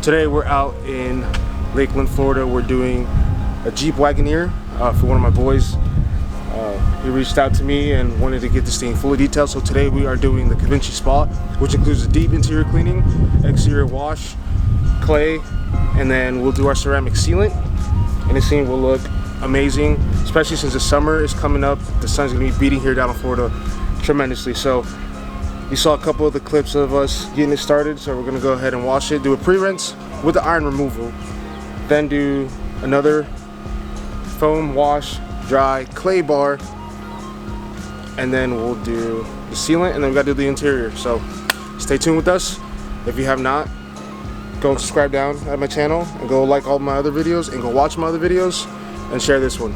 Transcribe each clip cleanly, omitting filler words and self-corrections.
today we're out in Lakeland, Florida. We're doing a Jeep Wagoneer for one of my boys. He reached out to me and wanted to get this thing fully detailed. So today we are doing the Convinci Spa, which includes a deep interior cleaning, exterior wash, clay, and then we'll do our ceramic sealant. And this thing will look amazing, especially since the summer is coming up. The sun's gonna be beating here down in Florida tremendously. So you saw a couple of the clips of us getting it started. So we're gonna go ahead and wash it, do a pre-rinse with the iron removal, then do another foam wash, dry, clay bar, and then we'll do the sealant, and then we gotta do the interior. So stay tuned with us. If you have not, go and subscribe down at my channel and go like all my other videos and go watch my other videos and share this one.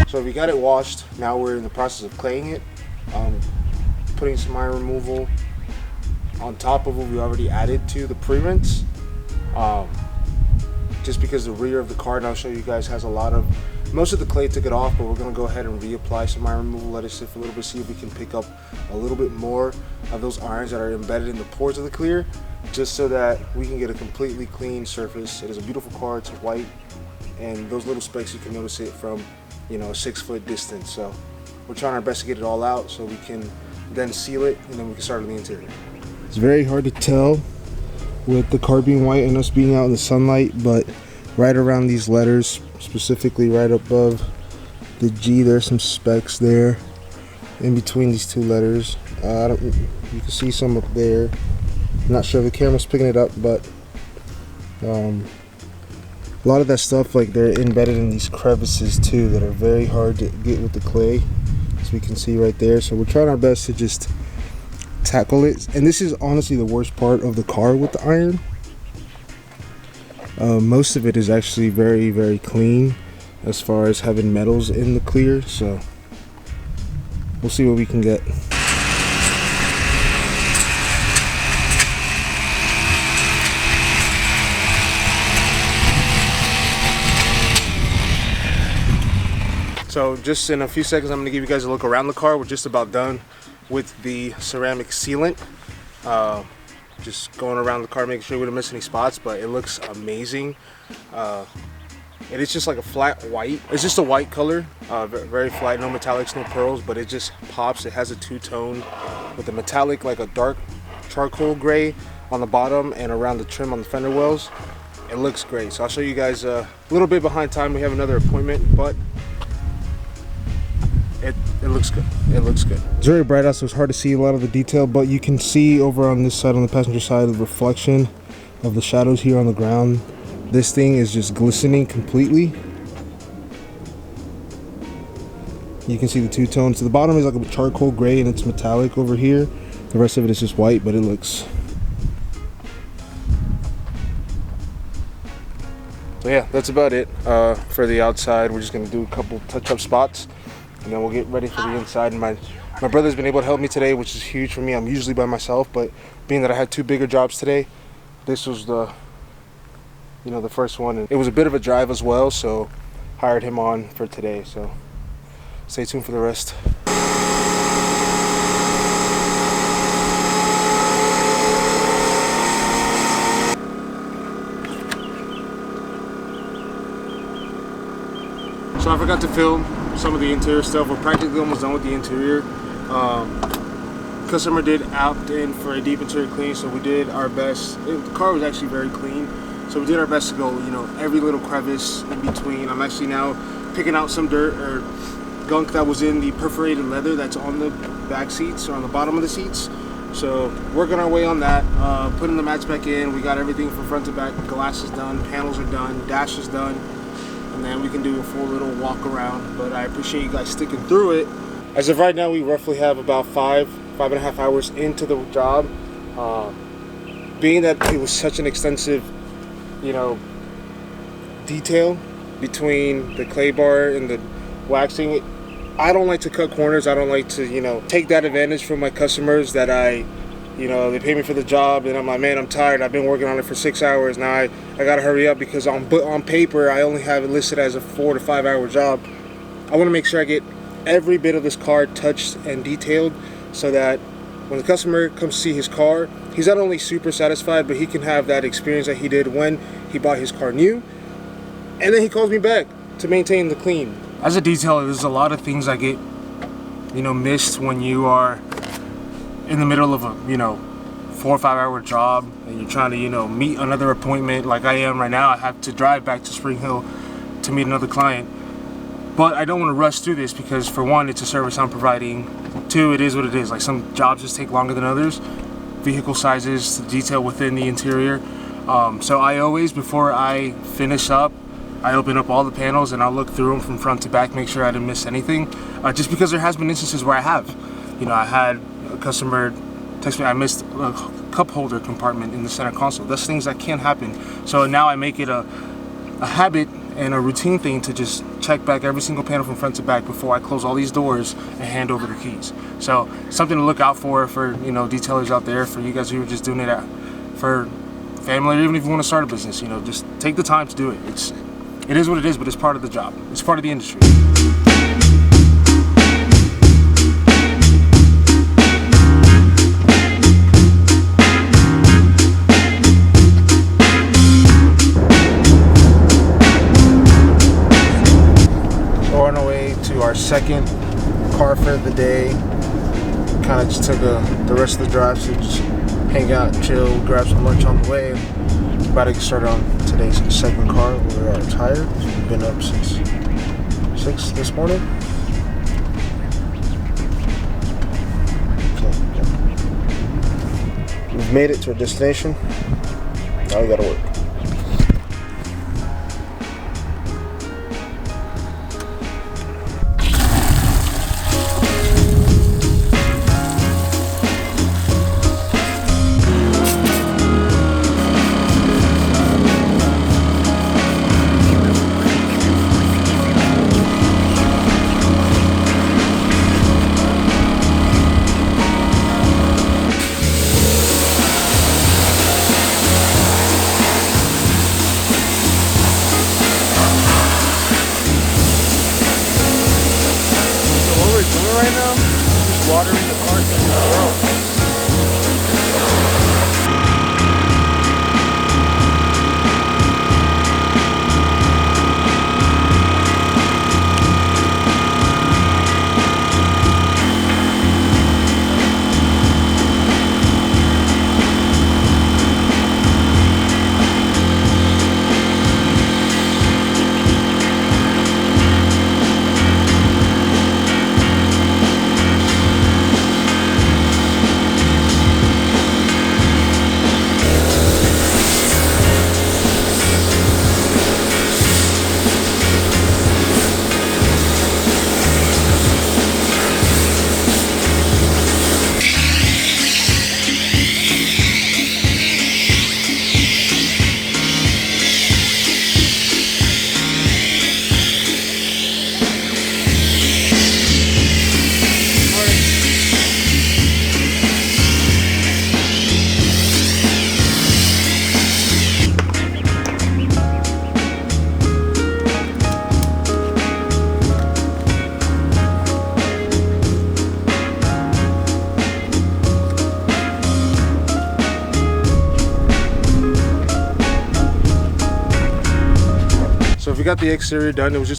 So we got it washed. Now we're in the process of claying it, putting some iron removal on top of what we already added to the pre-rinse. Just because the rear of the car, and I'll show you guys, has a lot of, most of the clay took it off, but we're gonna go ahead and reapply some iron removal, let it sit for a little bit, see if we can pick up a little bit more of those irons that are embedded in the pores of the clear, just so that we can get a completely clean surface. It is a beautiful car, it's white, and those little specks, you can notice it from, you know, a 6-foot distance. So we're trying our best to get it all out so we can then seal it, and then we can start on the interior. It's very hard to tell with the car being white and us being out in the sunlight, but right around these letters, specifically right above the G, there's some specks there in between these two letters. You can see some up there. I'm not sure if the camera's picking it up, but a lot of that stuff, like, they're embedded in these crevices too that are very hard to get with the clay, as we can see right there. So we're trying our best to just tackle it. And this is honestly the worst part of the car with the iron. Most of it is actually very, very clean as far as having metals in the clear. So we'll see what we can get. So just in a few seconds, I'm going to give you guys a look around the car. We're just about done with the ceramic sealant. Just going around the car, making sure we don't miss any spots, but it looks amazing. And it's just like a flat white. It's just a white color, very flat, no metallics, no pearls, but it just pops. It has a two-tone with a metallic, like a dark charcoal gray on the bottom and around the trim on the fender wells. It looks great. So I'll show you guys a little bit behind time. We have another appointment, but it looks good. It looks good. It's very bright out, so it's hard to see a lot of the detail, but you can see over on this side, on the passenger side, the reflection of the shadows here on the ground. This thing is just glistening completely. You can see the two tones. So the bottom is like a charcoal gray and it's metallic over here. The rest of it is just white, but it looks. So yeah, that's about it for the outside. We're just gonna do a couple touch-up spots, and then we'll get ready for the inside. And my brother's been able to help me today, which is huge for me. I'm usually by myself, but being that I had 2 bigger jobs today, this was the first one. And it was a bit of a drive as well, so hired him on for today. So stay tuned for the rest. So I forgot to film some of the interior stuff. We're practically almost done with the interior. Because customer did opt in for a deep interior clean, so we did our best. The car was actually very clean, so we did our best to go, you know, every little crevice in between. I'm actually now picking out some dirt or gunk that was in the perforated leather that's on the back seats or on the bottom of the seats. So working our way on that, putting the mats back in. We got everything from front to back. Glass is done, panels are done, dash is done, and then we can do a full little walk around. But I appreciate you guys sticking through it. As of right now, we roughly have about 5.5 hours into the job. Being that it was such an extensive, you know, detail between the clay bar and the waxing, I don't like to cut corners. I don't like to, you know, take that advantage from my customers that you know, they pay me for the job and I'm like, man, I'm tired. I've been working on it for 6 hours. Now I gotta hurry up because on paper, I only have it listed as a 4 to 5 hour job. I wanna make sure I get every bit of this car touched and detailed so that when the customer comes to see his car, he's not only super satisfied, but he can have that experience that he did when he bought his car new. And then he calls me back to maintain the clean. As a detailer, there's a lot of things that get, you know, missed when you are in the middle of a, you know, 4 or 5 hour job and you're trying to, you know, meet another appointment like I am right now. I have to drive back to Spring Hill to meet another client. But I don't want to rush through this because, for one, it's a service I'm providing. Two, it is what it is. Like, some jobs just take longer than others. Vehicle sizes, the detail within the interior. So I always, before I finish up, I open up all the panels and I'll look through them from front to back, make sure I didn't miss anything. Just because there has been instances where I have. You know, I had a customer text me, I missed a cup holder compartment in the center console. That's things that can happen. So now I make it a habit and a routine thing to just check back every single panel from front to back before I close all these doors and hand over the keys. So something to look out for, you know, detailers out there, for you guys who are just doing it for family, or even if you want to start a business, you know, just take the time to do it. It is what it is, but it's part of the job. It's part of the industry. On our way to our second car for the day. Kind of just took the rest of the drive to just hang out, chill, grab some lunch on the way. About to get started on today's second car. We are tired. We've been up since 6 this morning. So, yeah. We've made it to our destination. Now we gotta work. Right now, just watering the car to grow. So if we got the exterior done, it was just